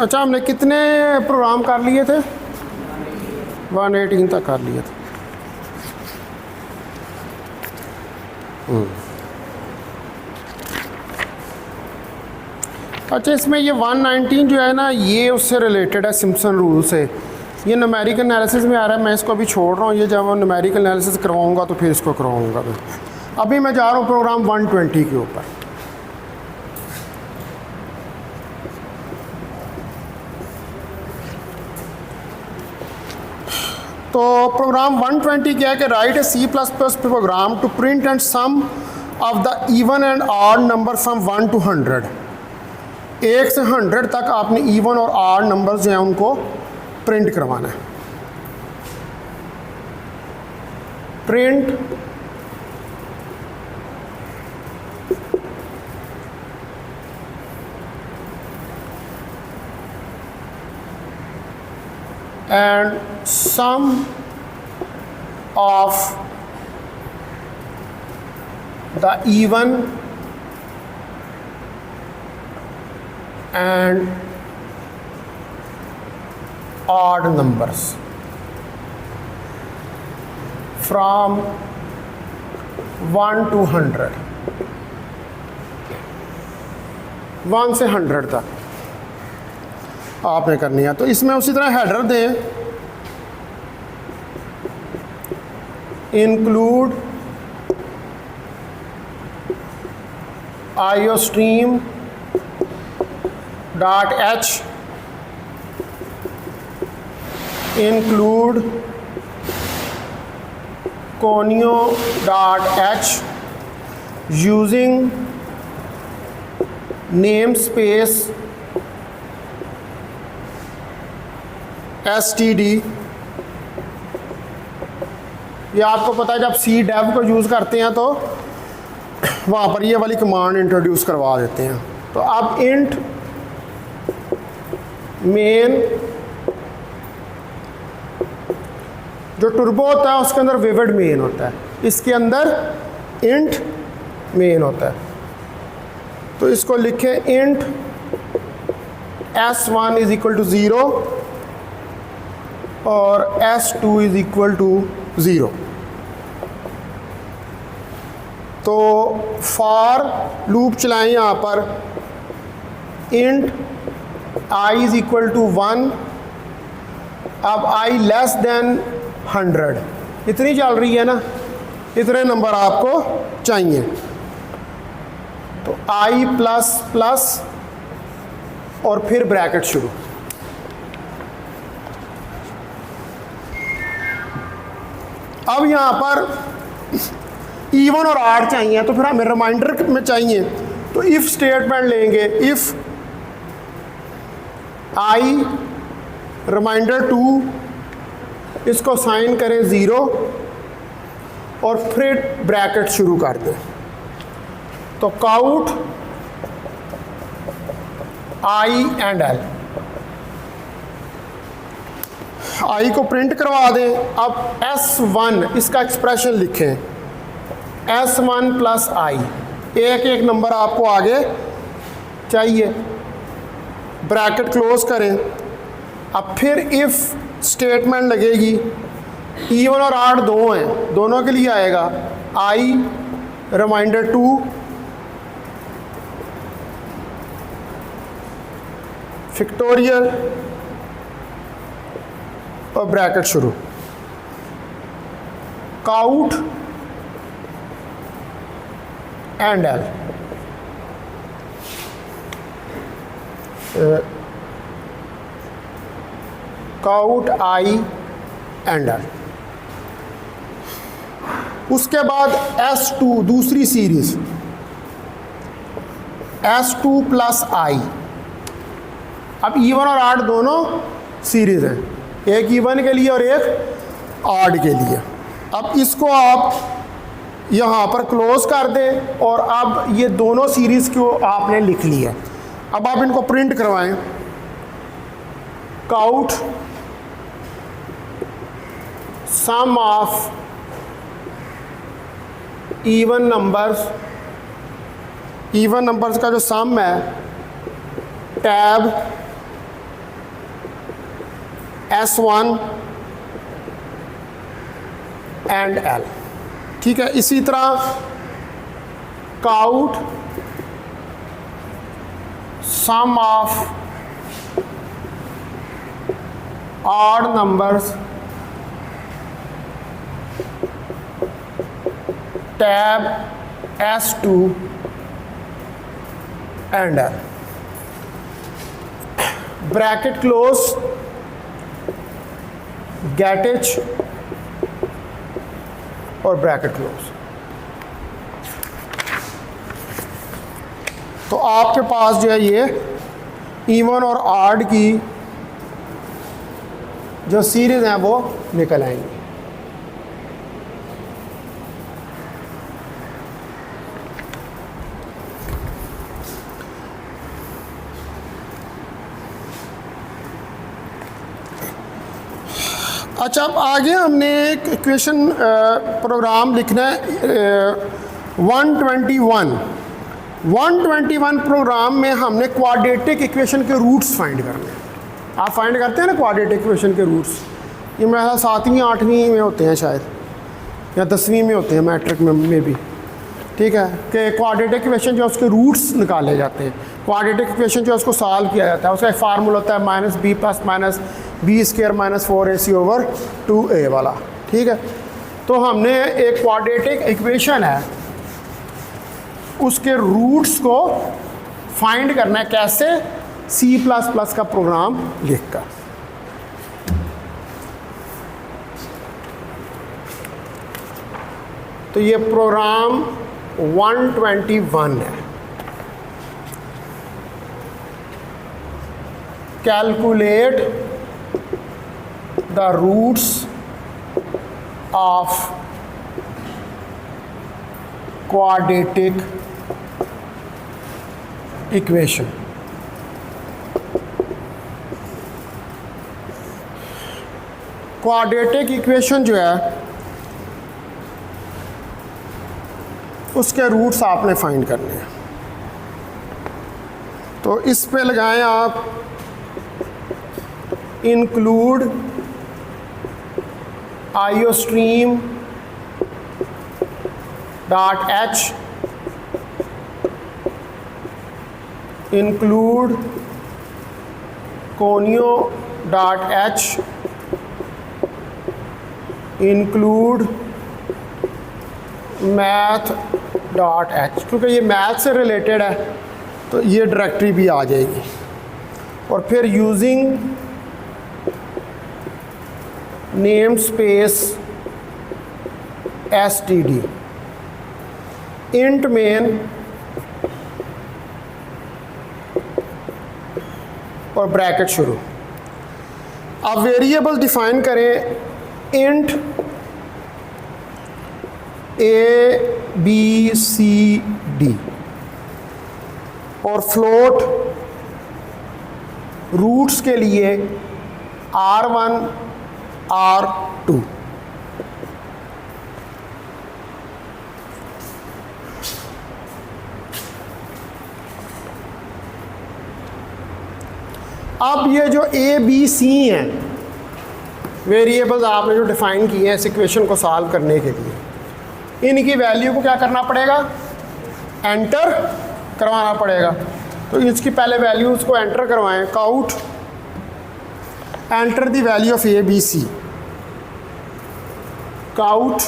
अच्छा, हमने कितने प्रोग्राम कर लिए थे? 118 तक कर लिए थे। अच्छा, इसमें ये 119 जो है ना, ये उससे रिलेटेड है सिम्पसन रूल से। ये न्यूमेरिकल एनालिसिस में आ रहा है, मैं इसको अभी छोड़ रहा हूँ। ये जब मैं न्यूमेरिकल एनालिसिस करवाऊँगा तो फिर इसको करवाऊँगा मैं। अभी मैं जा रहा हूँ प्रोग्राम 120 के ऊपर। तो प्रोग्राम 120 क्या है कि write a C++ program to print and sum of the even and odd number from 1 to 100। 1 से 100 तक आपने इवन और ऑड नंबर जो हैं उनको प्रिंट करवाना है। Print and sum of the even and odd numbers from 1 to 100। 1 से 100 तक आपने करनी है। तो इसमें उसी तरह हेडर दें, include iostream .h, include conio .h using namespace std। ये आपको पता है जब सी डेव को यूज़ करते हैं तो वहाँ पर ये वाली कमांड इंट्रोड्यूस करवा देते हैं। तो अब इंट मेन जो टर्बो होता है उसके अंदर विविड मेन होता है, इसके अंदर इंट मेन होता है। तो इसको लिखें int s1 is equal to 0 और s2 इज इक्वल टू 0। तो फॉर लूप चलाएं यहाँ पर, int i is equal to 1। अब i लेस देन 100, इतनी चल रही है ना, इतने नंबर आपको चाहिए। तो i प्लस प्लस और फिर ब्रैकेट शुरू। अब यहाँ पर इवन और ऑड चाहिए, तो फिर हमें रिमाइंडर में चाहिए, तो इफ स्टेटमेंट लेंगे। इफ आई रिमाइंडर 2, इसको साइन करें 0 और फिर ब्रैकेट शुरू कर दें। तो काउट आई एंड एल, आई को प्रिंट करवा दें। अब S1 इसका एक्सप्रेशन लिखें, S1 प्लस आई, एक एक नंबर आपको आगे चाहिए, ब्रैकेट क्लोज करें। अब फिर इफ स्टेटमेंट लगेगी, इवन और ऑड दो हैं, दोनों के लिए आएगा आई रिमाइंडर 2 फैक्टोरियल और ब्रैकेट शुरू। Cout and L, cout I and L. उसके बाद S2 दूसरी सीरीज, S2 प्लस आई। अब इवन और ऑड दोनों सीरीज हैं, एक इवन के लिए और एक ऑड के लिए। अब इसको आप यहाँ पर क्लोज कर दें और अब ये दोनों सीरीज़ को आपने लिख लिया। अब आप इनको प्रिंट करवाएं, cout sum of even numbers का जो सम है, टैब S1 एंड L। ठीक है, इसी तरह cout sum of odd numbers tab S2 and L, bracket close, get H और ब्रैकेट क्लोज। तो आपके पास जो है ये इवन और ऑड की जो सीरीज हैं वो निकल आएंगी। अच्छा, अब आगे हमने एक इक्वेशन प्रोग्राम लिखना है 121 प्रोग्राम में हमने क्वाड्रेटिक इक्वेशन के रूट्स फाइंड करने हैं। आप फाइंड करते हैं ना क्वाड्रेटिक इक्वेशन के रूट्स, ये मेरा 7वीं 8वीं में होते हैं शायद, या 10वीं में होते हैं मैट्रिक में भी। ठीक है, कि क्वाड्रेटिक इक्वेशन जो उसके रूट्स निकाले जाते हैं, क्वाड्रेटिक इक्वेशन जो उसको सॉल्व किया जाता है, उसका एक फार्मूला होता है minus B plus minus B square minus 4ac over 2a वाला। ठीक है, तो हमने एक क्वाड्रेटिक इक्वेशन है उसके रूट्स को फाइंड करना है, कैसे? C++ का प्रोग्राम लिखकर। तो ये प्रोग्राम 121 है। Calculate the roots of quadratic equation. Quadratic equation जो है उसके रूट्स आपने फाइंड करने हैं। तो इस पे लगाएं आप include iostream dot H, include conio dot H, include math dot H. क्योंकि ये मैथ से रिलेटेड है तो ये डायरेक्टरी भी आ जाएगी। और फिर using name space std int main और ब्रैकेट शुरू। अब वेरिएबल डिफाइन करें इंट ABCD और फ्लोट रूट्स के लिए R1 R2। अब ये जो ABC हैं वेरिएबल्स आपने जो डिफाइन किए हैं इस इक्वेशन को सॉल्व करने के लिए, इनकी वैल्यू को क्या करना पड़ेगा? एंटर करवाना पड़ेगा। तो इसकी पहले वैल्यूज़ को एंटर करवाएं। Cout enter the value of ABC, cout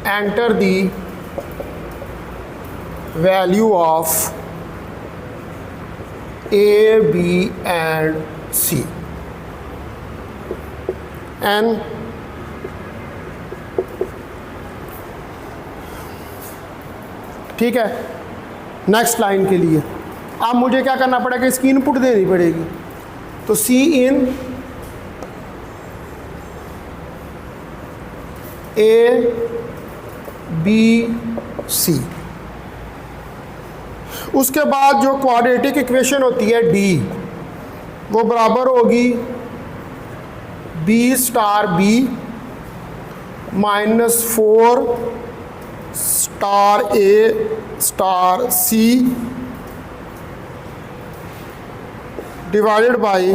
enter the value of A, B and C and ठीक है। नेक्स्ट लाइन के लिए अब मुझे क्या करना पड़ेगा? इसकी इनपुट देनी पड़ेगी। तो C in A B C। उसके बाद जो क्वाड्रेटिक इक्वेशन होती है D, वो बराबर होगी B star B minus 4 star A star C divided by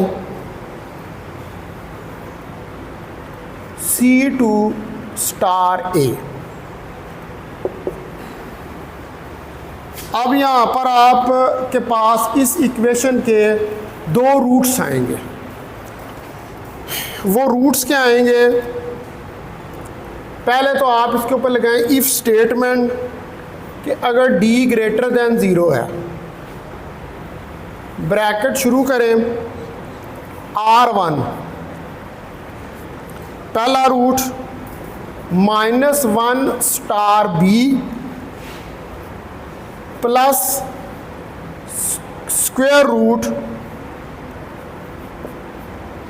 C2 star A। अब यहाँ पर आपके पास इस इक्वेशन के दो रूट्स आएंगे। वो रूट्स क्या आएंगे? पहले तो आप इसके ऊपर लगाएं इफ स्टेटमेंट कि अगर d ग्रेटर देन 0 है, ब्रैकेट शुरू करें R1, पहला root -1 star B plus square root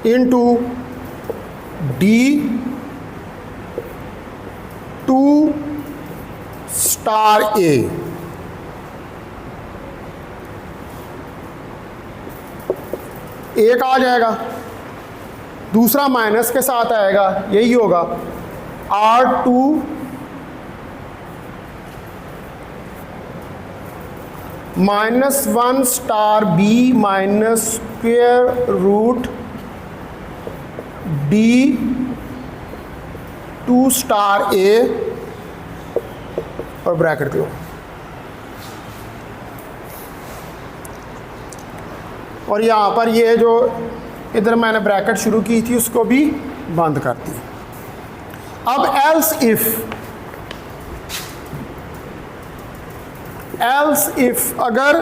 into D2 star A। एक आ जाएगा, दूसरा माइनस के साथ आएगा, यही होगा R2 -1 star B minus square root D2 star A और ब्रैकेट क्लोज। और यहाँ पर ये जो इधर मैंने ब्रैकेट शुरू की थी उसको भी बंद कर दी। अब एल्स इफ अगर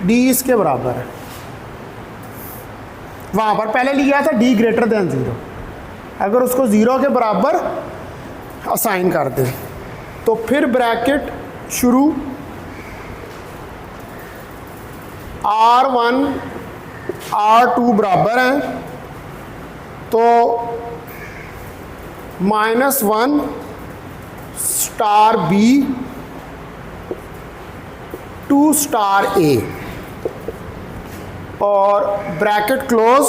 d इसके बराबर है, वहाँ पर पहले लिया था d ग्रेटर देन 0, अगर उसको 0 के बराबर असाइन कर दें तो फिर ब्रैकेट शुरू R1 R2 बराबर हैं तो -1 स्टार B 2 स्टार A और ब्रैकेट क्लोज,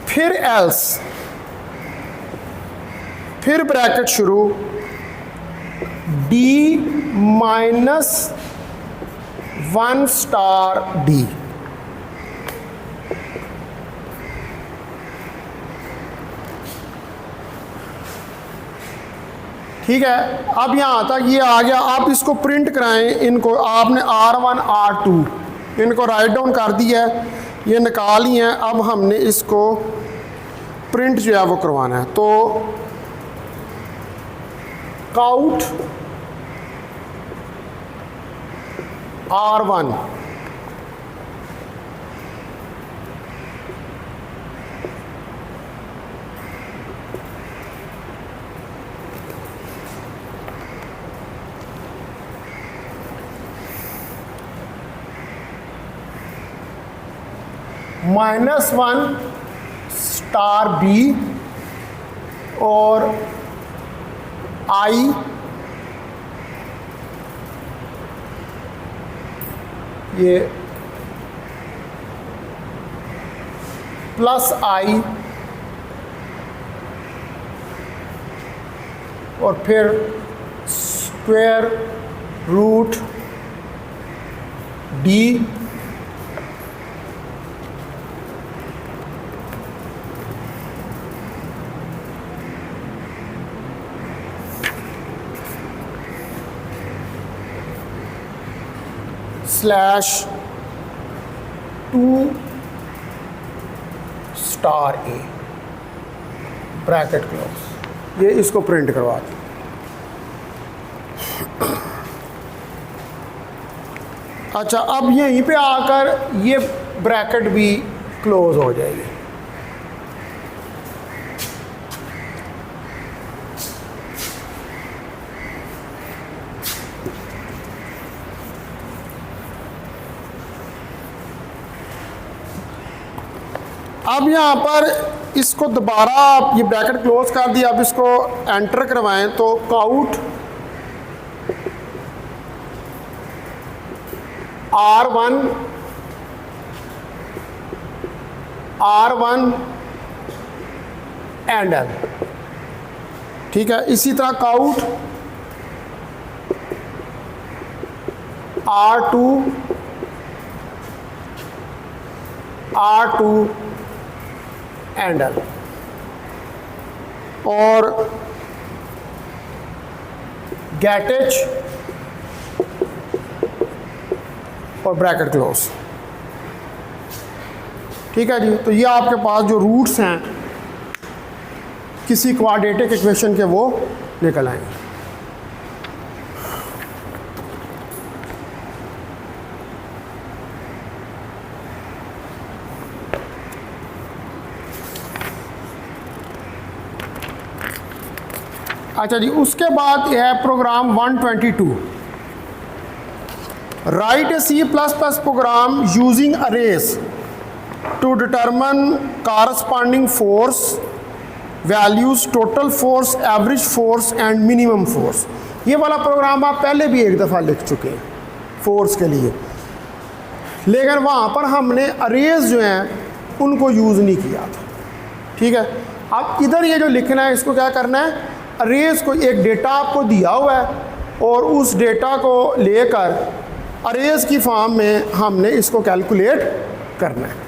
फिर एल्स, फिर ब्रैकेट शुरू D -1 स्टार D। ठीक है, अब यहाँ तक ये आ गया। आप इसको प्रिंट कराएं, इनको आपने R1 R2 इनको राइट डाउन कर दिया है, ये निकाल ही हैं। अब हमने इसको प्रिंट जो है वो करवाना है। तो काउट R1 -1 स्टार B और I ये प्लस I और फिर square root D /2 star A bracket close. ये इसको प्रिंट करवा दें। अच्छा, अब यहीं पे आकर ये ब्रैकेट भी क्लोज हो जाएगी। अब यहाँ पर इसको दोबारा आप ये ब्रैकेट क्लोज कर दिया, अब इसको एंटर करवाएं तो काउट R1 एंड L। ठीक है, इसी तरह काउट R2 एंड L, और गेट H और ब्रैकेट क्लोज। ठीक है जी। तो ये आपके पास जो रूट्स हैं किसी क्वाड्रेटिक इक्वेशन के वो निकल आएंगे। अच्छा जी, उसके बाद है program 122, write a C++ program using arrays to determine corresponding force values, total force, average force and minimum force. ये वाला प्रोग्राम आप पहले भी एक दफ़ा लिख चुके हैं फोर्स के लिए, लेकिन वहाँ पर हमने अरेज जो हैं उनको यूज़ नहीं किया था। ठीक है, अब इधर ये जो लिखना है इसको क्या करना है, अरेज को एक डेटा आपको दिया हुआ है और उस डेटा को लेकर अरेज की फॉर्म में हमने इसको कैलकुलेट करना है।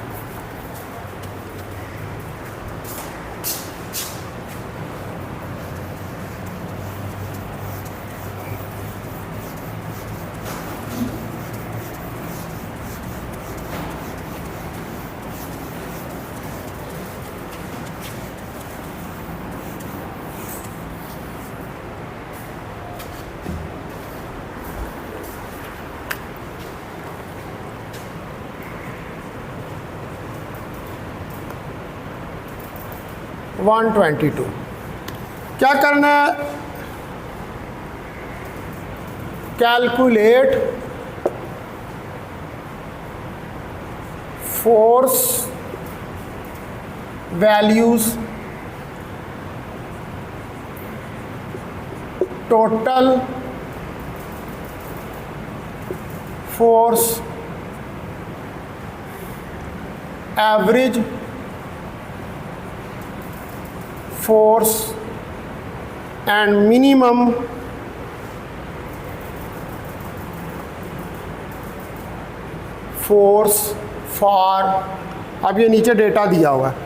वन 122 क्या करना है, calculate force values, total force, average force and minimum force for, अब ये नीचे डेटा दिया हुआ है।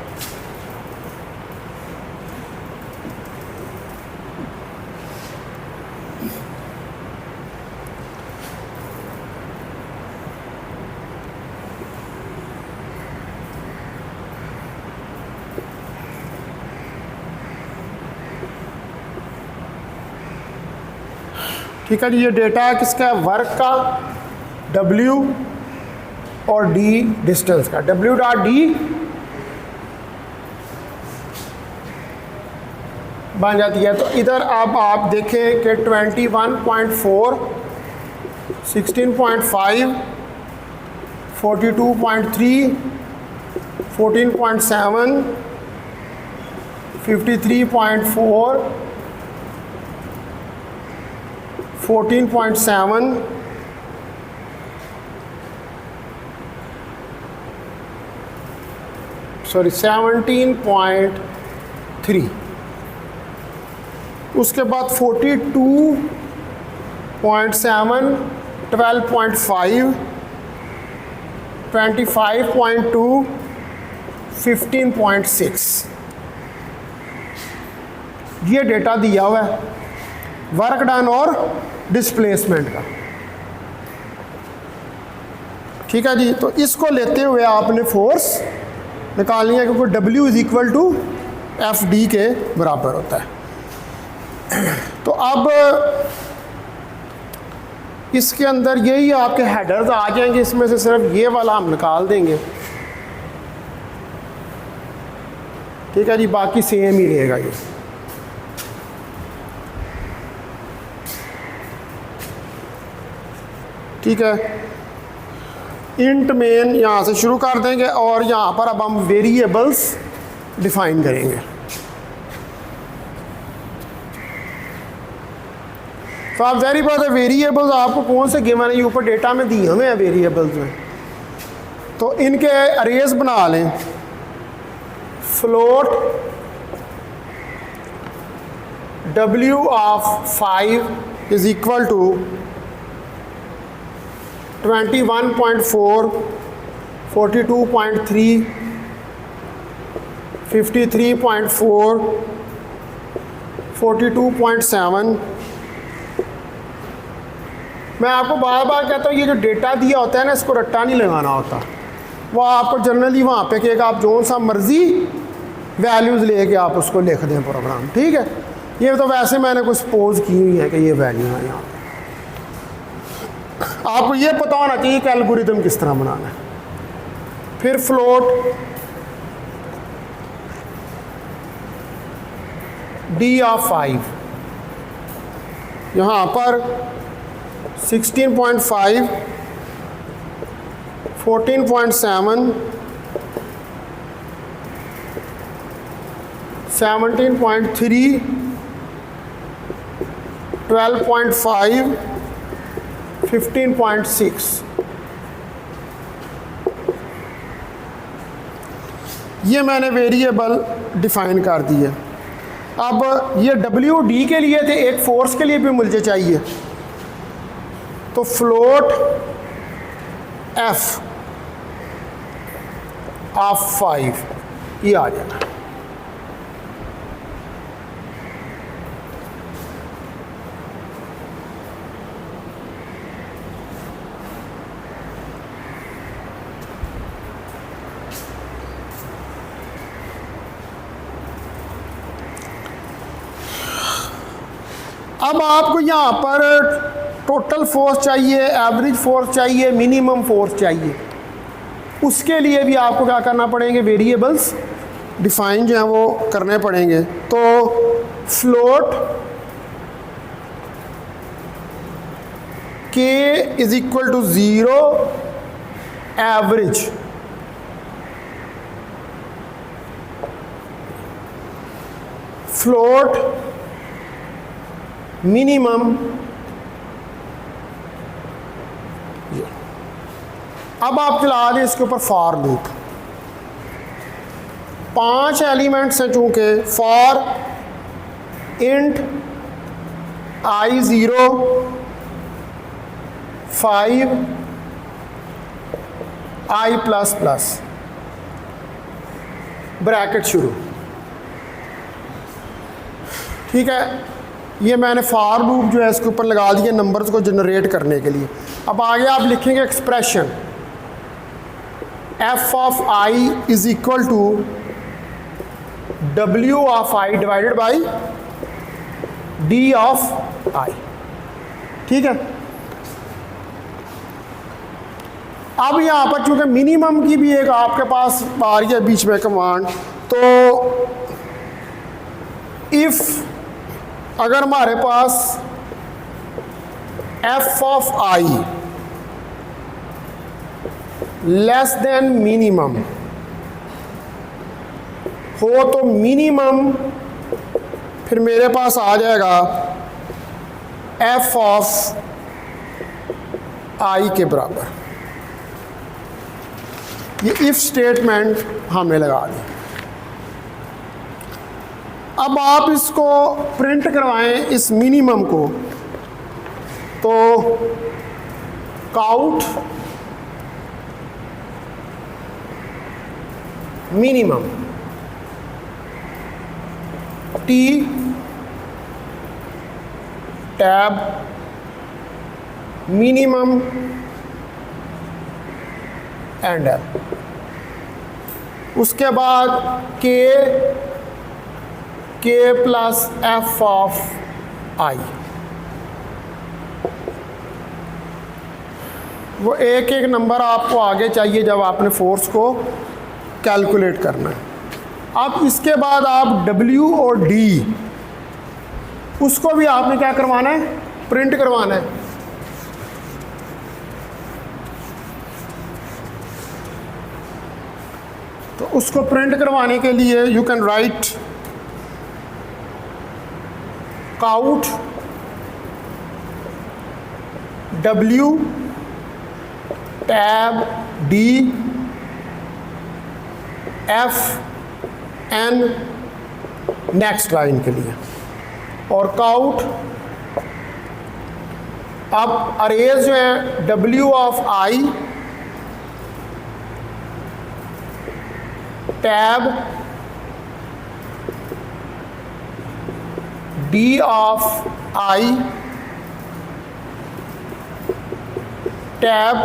ठीक है जी, ये डेटा है किसका, वर्क का, W और D डिस्टेंस का। W.D बन जाती है। तो इधर अब आप देखें कि 21.4, 16.5, 42.3, 14.7, 53.4, 14.7, सॉरी 17.3, उसके बाद 42.7, 12.5, 25.2, 15.6, ये डेटा दिया हुआ है वर्क डन और डिस्प्लेसमेंट का। ठीक है जी, तो इसको लेते हुए आपने फोर्स निकालनी है क्योंकि W is equal to FD के बराबर होता है। तो अब इसके अंदर यही आपके हेडर्स आ जाएंगे, इसमें से सिर्फ ये वाला हम निकाल देंगे। ठीक है जी, बाकी सेम ही रहेगा ये। ठीक है, इंट मेन यहाँ से शुरू कर देंगे और यहाँ पर अब हम वेरिएबल्स डिफाइन करेंगे। तो आप वेरिएबल वेरिएबल्स आपको कौन से गिवन है, ये ऊपर डेटा में दिए हुए हैं वेरिएबल्स में, तो इनके अरेज बना लें। Float W of 5 is equal to 21.4, 42.3, 53.4, 42.7। मैं आपको बार बार कहता हूँ ये जो डेटा दिया होता है ना, इसको रट्टा नहीं लगाना होता। वो आपको जनरली वहाँ पे कि आप जो सा मर्ज़ी वैल्यूज़ लेके आप उसको लिख दें प्रोग्राम, ठीक है। ये तो वैसे मैंने कुछ सपोज की हुई है कि ये वैल्यू है यहाँ पे। आपको ये पता होना चाहिए कि एल्गोरिथम किस तरह बनाना है। फिर फ्लोट डी ऑफ 5, यहाँ पर 16.5, 14.7, 17.3, 12.5, 15.6। ये मैंने वेरिएबल डिफाइन कर दिए। अब ये WD के लिए थे, एक फोर्स के लिए भी मुझे चाहिए, तो फ्लोट F ऑफ 5 ये आ जाएगा। अब आपको यहाँ पर टोटल फोर्स चाहिए, एवरेज फोर्स चाहिए, मिनिमम फोर्स चाहिए। उसके लिए भी आपको क्या करना पड़ेंगे, वेरिएबल्स डिफाइन जो हैं वो करने पड़ेंगे। तो float K is equal to 0 average, float minimum, अब आप चला दें इसके ऊपर फॉर लूप। 5 एलिमेंट्स हैं चूंकि, for int I0 5 I++, bracket शुरू, ठीक है। ये मैंने फॉर लूप जो है इसके ऊपर लगा दिए नंबर्स को जनरेट करने के लिए। अब आगे आप लिखेंगे expression f of I is equal to W of I divided by D of I, ठीक है। अब यहाँ पर चूंकि मिनिमम की भी एक आपके पास आ रही है बीच में कमांड, तो इफ अगर हमारे पास f of I less than minimum हो तो मिनिमम फिर मेरे पास आ जाएगा f ऑफ I के बराबर। ये इफ स्टेटमेंट हमने लगा दी। अब आप इसको प्रिंट करवाएं इस मिनिमम को, तो count minimum T tab minimum and L, उसके बाद K plus F of I। वो एक एक नंबर आपको आगे चाहिए जब आपने फोर्स को कैलकुलेट करना है। अब इसके बाद आप W और D उसको भी आपने क्या करवाना है, प्रिंट करवाना है। तो उसको प्रिंट करवाने के लिए you can write cout W tab D F N next line के लिए, और काउट अब अरेज जो है W of I tab D of I tab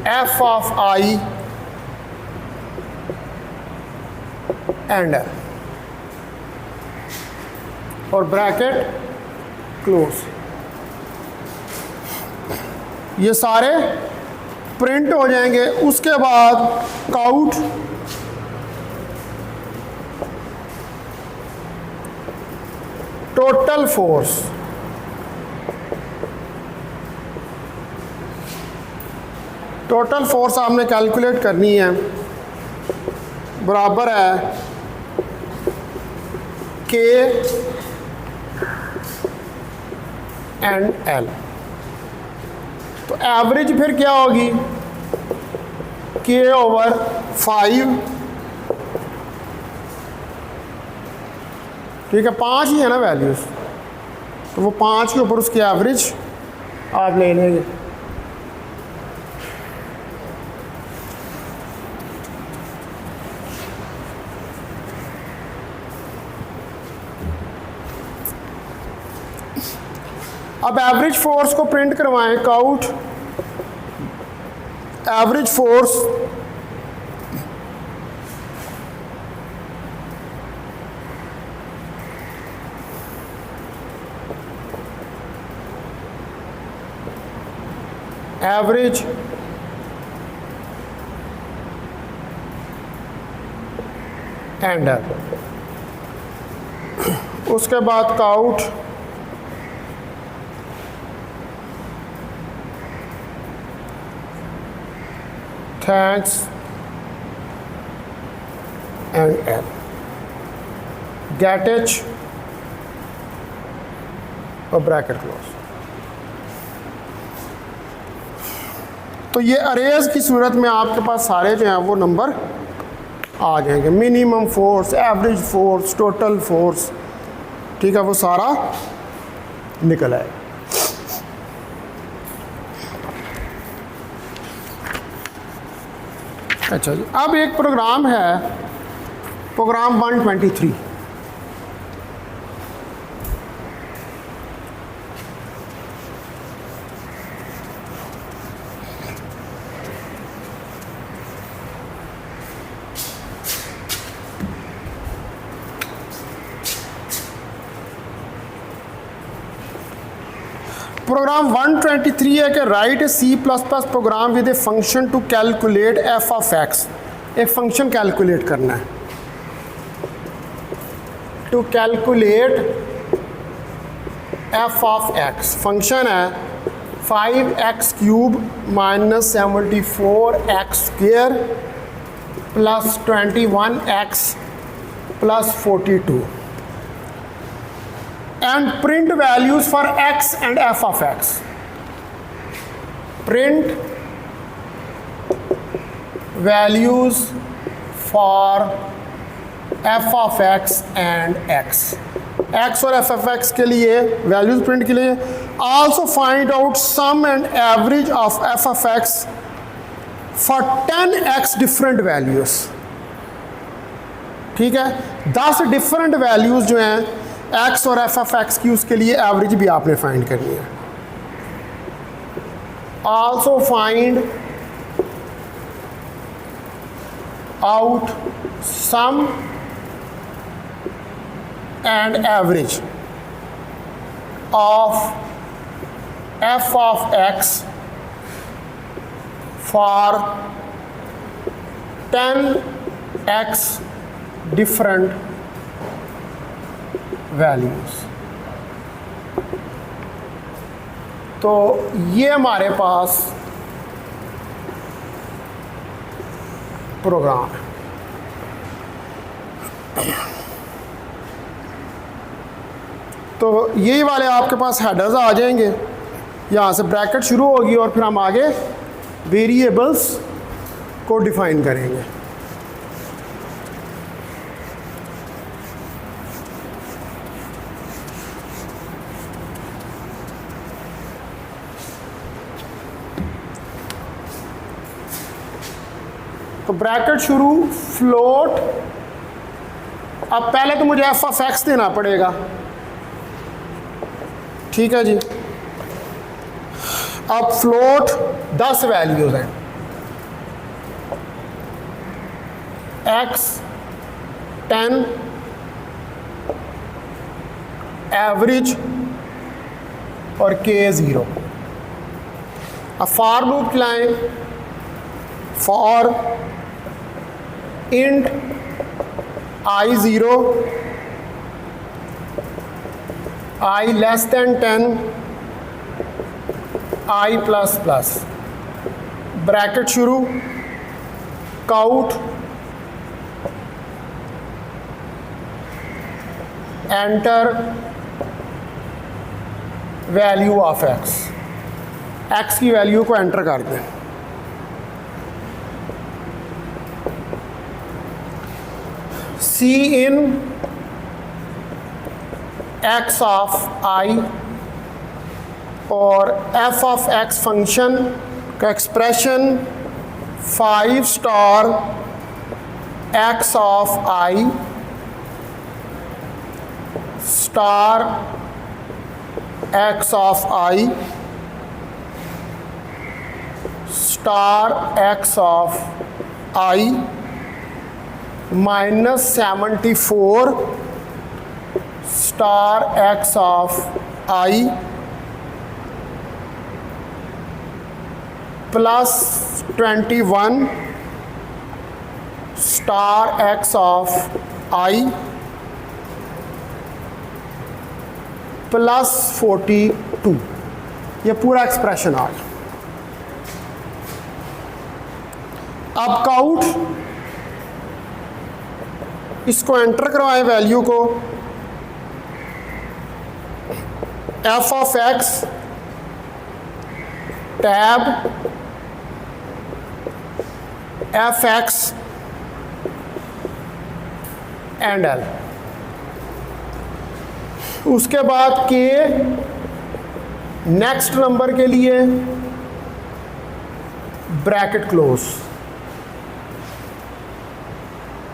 F of I and L और ब्रैकेट क्लोज। ये सारे प्रिंट हो जाएंगे। उसके बाद cout total force, total force आपने कैलकुलेट करनी है, बराबर है K एंड L। तो एवरेज फिर क्या होगी, K ओवर 5, ठीक है, 5 ही है ना वैल्यूज, तो वो 5 के ऊपर उसकी एवरेज आप ले लेंगे। अब एवरेज फोर्स को प्रिंट करवाएं, cout average force average and उसके बाद cout thanks and L, gate H और ब्रैकेट क्लोज। तो ये अरेज की सूरत में आपके पास सारे जो हैं वो नंबर आ जाएंगे, minimum force, average force, total force, ठीक है, वो सारा निकल आएगा। अच्छा जी, अब एक प्रोग्राम है, प्रोग्राम 123। प्रोग्राम 123 है कि write C++ program with a function to calculate f of x। एक फंक्शन कैलकुलेट करना है, to calculate f of x। Function है 5x cube minus 74x square plus 21x plus 42 and print values for x and f of x. Print values for f of x and x. x और f of x के लिए values print के लिए also find out sum and average of f of x for 10x different values। ठीक है, 10 different values जो हैं x और f of x की, उसके लिए एवरेज भी आपने फाइंड करनी है। Also find out sum and average of f of x for 10x different values. तो ये हमारे पास प्रोग्राम है। तो यही वाले आपके पास हेडर्स आ जाएंगे, यहाँ से ब्रैकेट शुरू होगी और फिर हम आगे वेरिएबल्स को डिफाइन करेंगे। तो ब्रैकेट शुरू, फ्लोट, अब पहले तो मुझे एफ ऑफ एक्स देना पड़ेगा, ठीक है जी। अब फ्लोट 10 वैल्यूज हैं, x 10, एवरेज और k 0। अब फॉर लूप चलाएं, for int I 0, I less than 10, I plus plus, bracket शुरू, cout, enter value of x, x की वैल्यू को एंटर कर दें। C in x of i और f ऑफ x फंक्शन का expression 5 star x of i star x of i star x of i -74 star x of i +21 star x of i +42। ये पूरा expression आ गया। अब cout, इसको enter करवाएं value को, f of x tab fx end l, उसके बाद k next number के लिए ब्रैकेट क्लोज।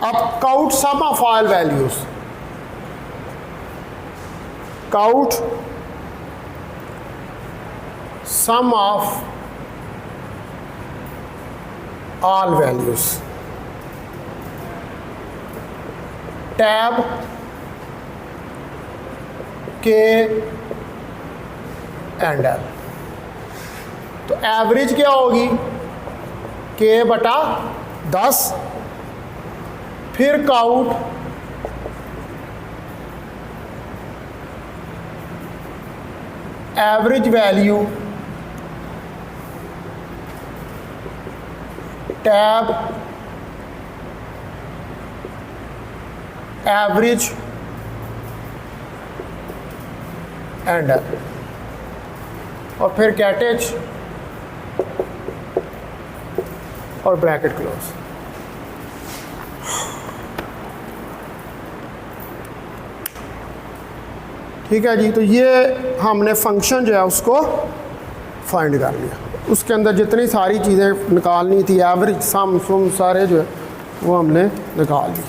अब cout sum of all values, cout sum of all values, tab के एंड एल। तो एवरेज क्या होगी, के बटा 10, फिर cout average value tab average end और फिर कैटेज और ब्रैकेट क्लोज। ठीक है जी। तो ये हमने फंक्शन जो है उसको फाइंड कर लिया, उसके अंदर जितनी सारी चीज़ें निकालनी थी, एवरेज, सम, सुम, सारे जो है वो हमने निकाल ली।